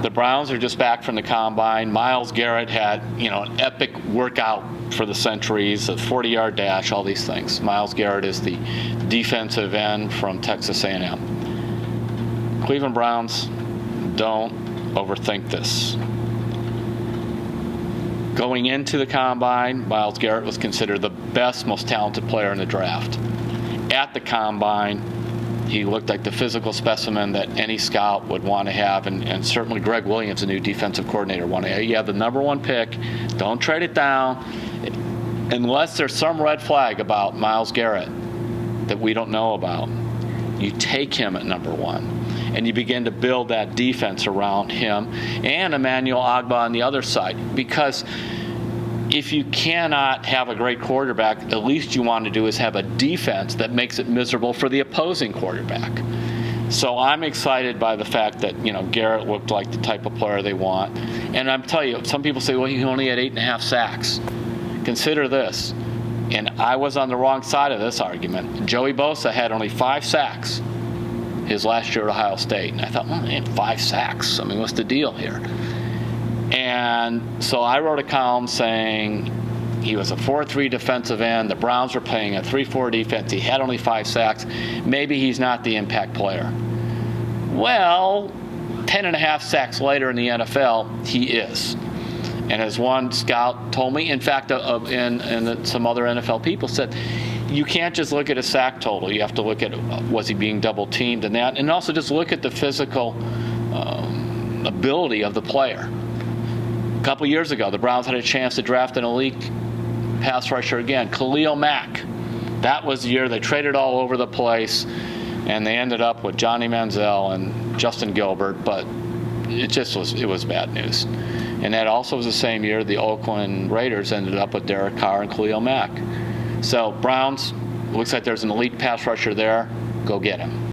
The Browns are just back from the combine. Myles Garrett had, an epic workout for the centuries, a 40-yard dash, all these things. Myles Garrett is the defensive end from Texas A&M. Cleveland Browns, don't overthink this. Going into the combine, Myles Garrett was considered the best, most talented player in the draft. At the combine, he looked like the physical specimen that any scout would want to have, and certainly Greg Williams, the new defensive coordinator, wanted to have. You have the number one pick. Don't trade it down unless there's some red flag about Myles Garrett that we don't know about. You take him at number one, and you begin to build that defense around him and Emmanuel Ogbah on the other side. Because if you cannot have a great quarterback, the least you want to do is have a defense that makes it miserable for the opposing quarterback. So I'm excited by the fact that, Garrett looked like the type of player they want. And I'm telling you, some people say, well, he only had 8.5 sacks. Consider this, and I was on the wrong side of this argument. Joey Bosa had only 5 sacks his last year at Ohio State. And I thought, man, 5 sacks. I mean, what's the deal here? And so I wrote a column saying he was a 4-3 defensive end. The Browns were playing a 3-4 defense. He had only 5 sacks. Maybe he's not the impact player. Well, 10.5 sacks later in the NFL, he is. And as one scout told me, in fact, and some other NFL people said, you can't just look at a sack total. You have to look at, was he being double teamed and that, and also just look at the physical ability of the player. A couple years ago, the Browns had a chance to draft an elite pass rusher again, Khalil Mack. That was the year they traded all over the place, and they ended up with Johnny Manziel and Justin Gilbert, but it was bad news. And that also was the same year the Oakland Raiders ended up with Derek Carr and Khalil Mack. So Browns, looks like there's an elite pass rusher there. Go get him.